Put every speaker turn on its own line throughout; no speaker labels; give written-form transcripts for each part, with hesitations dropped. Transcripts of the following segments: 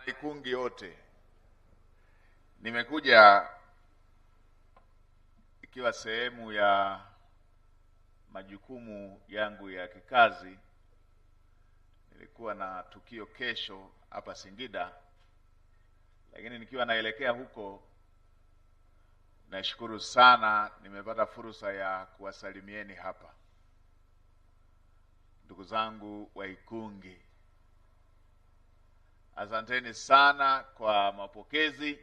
Ikungi yote nimekuja ikiwa sehemu ya majukumu yangu ya kikazi. Nilikuwa na tukio kesho hapa Singida, lakini nikiwa naelekea huko, nashukuru sana nimepata fursa ya kuwasalimieni hapa. Ndugu zangu wa Ikungi, asanteni sana kwa mapokezi.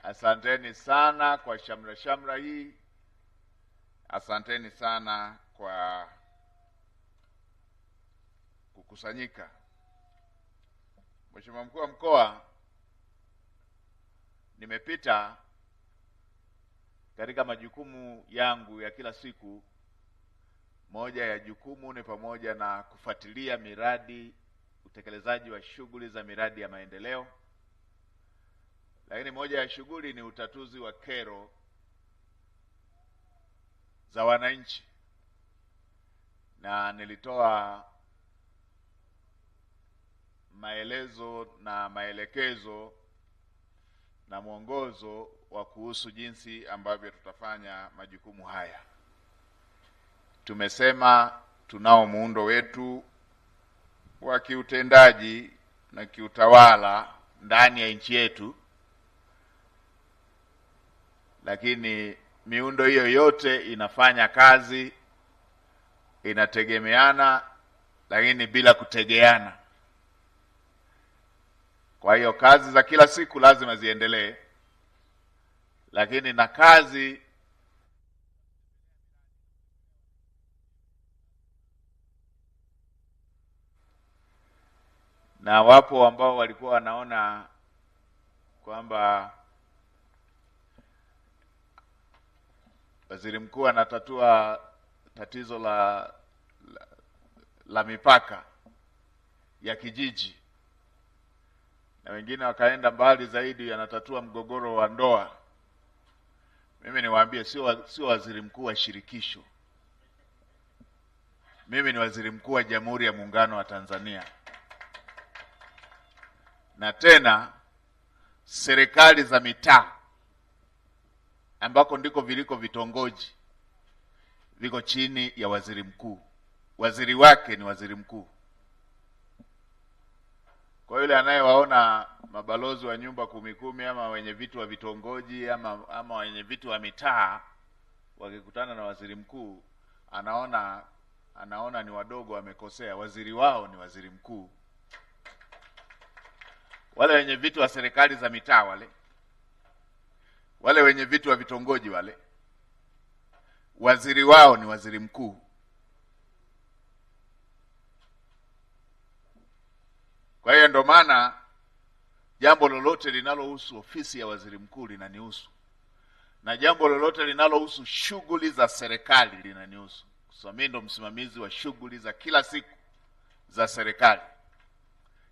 Asanteni sana kwa shamra hii. Asanteni sana kwa kukusanyika. Mheshimiwa Mkuu wa Mkoa, nimepita katika majukumu yangu ya kila siku. Moja ya jukumu ni pamoja na kufuatilia miradi, utekelezaji wa shughuli za miradi ya maendeleo. Lakini moja ya shughuli ni utatuzi wa kero za wananchi, na nilitoa maelezo na maelekezo na mwongozo wa kuhusu jinsi ambavyo tutafanya majukumu haya. Tumesema tunao muundo wetu wa kiutendaji na kiutawala ndani ya nchi yetu, lakini miundo hiyo yote inafanya kazi, inategemeana, lakini bila kutegeana. Kwa hiyo kazi za kila siku lazima ziendelee, lakini na kazi na wapo ambao walikuwa wanaona kwamba waziri mkuu anatatua tatizo la mipaka ya kijiji, na wengine wakaenda mbali zaidi, anatatua mgogoro wa ndoa. Mimi niwaambie, sio waziri mkuu wa shirikisho. Mimi ni waziri mkuu wa Jamhuri ya Muungano wa Tanzania. Na tena serikali za mitaa ambako ndiko viliko vitongoji viko chini ya waziri mkuu. Waziri wake ni waziri mkuu. Kwa yule anayewaona mabalozi wa nyumba 10 ama wenye vitu wa vitongoji ama wenye vitu wa mitaa wakikutana na waziri mkuu, anaona ni wadogo, wamekosea. Waziri wao ni waziri mkuu. Wale wenye vitu wa serikali za mitaa, wale wenye vitu wa vitongoji, waziri wao ni waziri mkuu. Kwa hiyo ndio maana jambo lolote linalohusu ofisi ya waziri mkuu linanihusu, na jambo lolote linalohusu shughuli za serikali linanihusu, kwa sababu mimi ndo msimamizi wa shughuli za kila siku za serikali.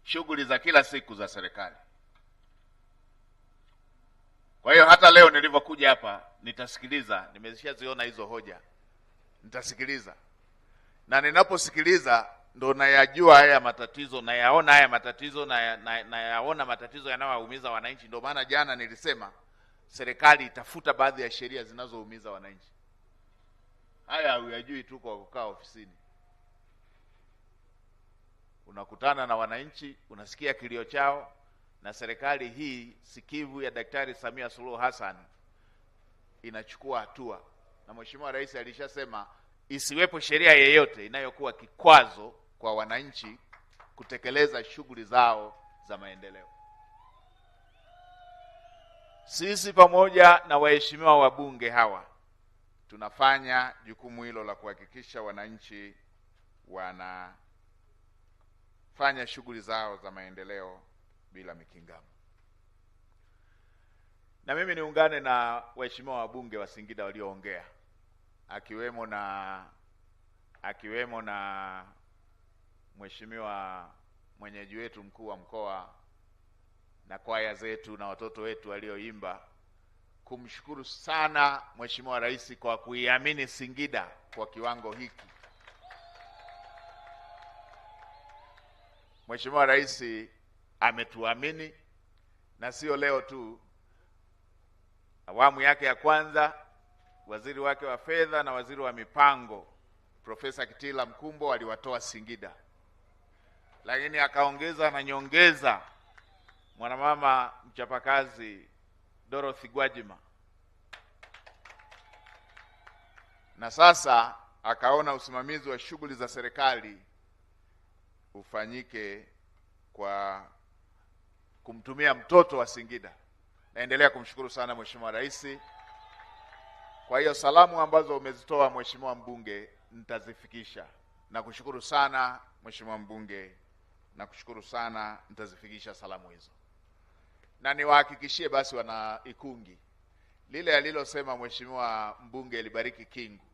Shughuli za kila siku za serikali. Kwa hiyo hata leo nilivyokuja hapa, nitasikiliza. Nimeshaziona hizo hoja, nitasikiliza, na ninaposikiliza ndo nayajua haya matatizo, nayaona haya matatizo, nayaona matatizo yanayowaumiza wananchi. Ndio maana jana nilisema serikali itafuta baadhi ya sheria zinazoumiza wananchi. Haya huyajui tu kwa kukaa ofisini. Unakutana na wananchi, unasikia kilio chao, na serikali hii sikivu ya Daktari Samia Suluhu Hassan inachukua hatua. Na Mheshimiwa Rais alishasema isiwepo sheria yeyote inayokuwa kikwazo kwa wananchi kutekeleza shughuli zao za maendeleo. Sisi pamoja na waheshimiwa wabunge hawa tunafanya jukumu hilo la kuhakikisha wananchi wanafanya shughuli zao za maendeleo bila mikingamo. Na mimi niungane na waheshimiwa wabunge wa Singida walioongea, akiwemo na mheshimiwa mwenyeji wetu mkuu wa mkoa na kwaya zetu na watoto wetu walioimba, kumshukuru sana Mheshimiwa Rais kwa kuiamini Singida kwa kiwango hiki. Mheshimiwa Rais ametuamini, na sio leo tu. Awamu yake ya kwanza, waziri wake wa fedha na waziri wa mipango Profesa Kitila Mkumbo aliwatoa Singida, lakini akaongeza na nyongeza mwanamama mchapakazi Dorothy Gwajima, na sasa akaona usimamizi wa shughuli za serikali ufanyike kwa kumtumia mtoto wa Singida. Naendelea kumshukuru sana Mheshimiwa Rais. Kwa hiyo salamu ambazo umezitoa Mheshimiwa mbunge nitazifikisha. Nakushukuru sana Mheshimiwa mbunge, nakushukuru sana, nitazifikisha salamu hizo. Na niwahakikishie basi wana Ikungi, lile alilosema Mheshimiwa mbunge Libariki Kingu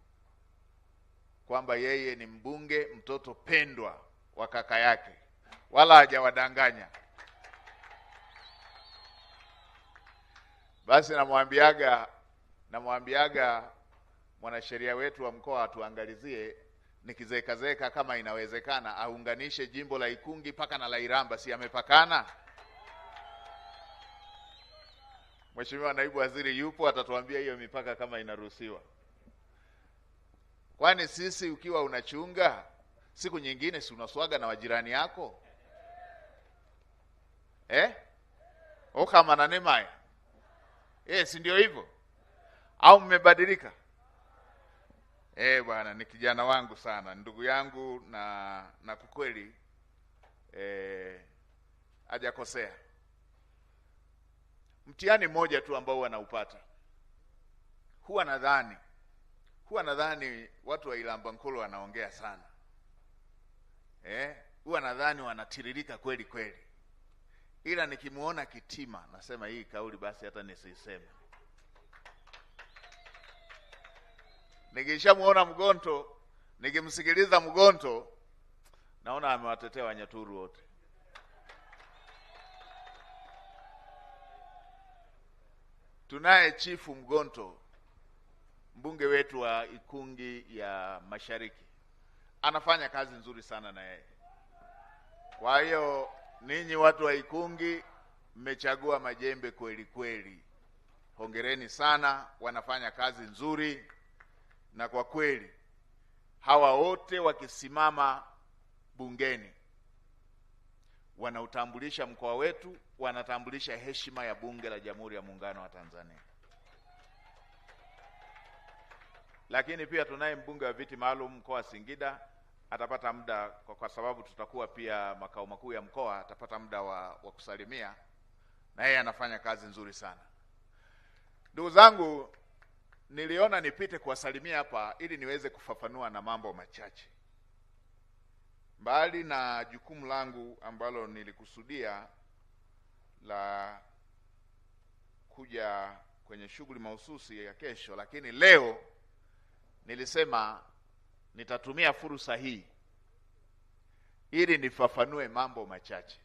kwamba yeye ni mbunge mtoto pendwa wa kaka yake, wala hajawadanganya. Basi namwambiaga mwanasheria wetu wa mkoa atuangalizie, nikizeeka kama inawezekana aunganishe jimbo la Ikungi paka na la Iramba, si amepakana? Mheshimiwa naibu waziri yupo, atatuambia hiyo mipaka kama inaruhusiwa. Kwani sisi ukiwa unachunga, siku nyingine si unaswaga na wajirani yako? Kama na nemaya. Si ndio hivyo? Au mmebadilika? Bwana ni kijana wangu sana, ndugu yangu, na kukweli hajakosea. Mtihani mmoja tu ambao wanaupata, huwa nadhani watu wa Ilamba Nkulu wanaongea sana. Huwa nadhani wanatiririka kweli kweli. Ila nikimuona Kitima nasema hii kauli basi hata nisiseme. Nikishamuona Mgonto, nikimsikiliza Mgonto, naona amewatetea Wanyaturu wote. Tunaye Chifu Mgonto, mbunge wetu wa Ikungi ya Mashariki, anafanya kazi nzuri sana na yeye. Kwa hiyo ninyi watu wa Ikungi mmechagua majembe kweli kweli. Hongereni sana, wanafanya kazi nzuri, na kwa kweli hawa wote wakisimama bungeni wanautambulisha mkoa wetu, wanatambulisha heshima ya bunge la Jamhuri ya Muungano wa Tanzania. Lakini pia tunaye mbunge wa viti maalum mkoa wa Singida, atapata muda kwa sababu tutakuwa pia makao makuu ya mkoa, atapata muda wa kusalimia, na yeye anafanya kazi nzuri sana. Ndugu zangu, niliona nipite kuwasalimia hapa ili niweze kufafanua na mambo machache. Mbali na jukumu langu ambalo nilikusudia la kuja kwenye shughuli mahususi ya kesho, lakini leo nilisema nitatumia fursa hii ili nifafanue mambo machache.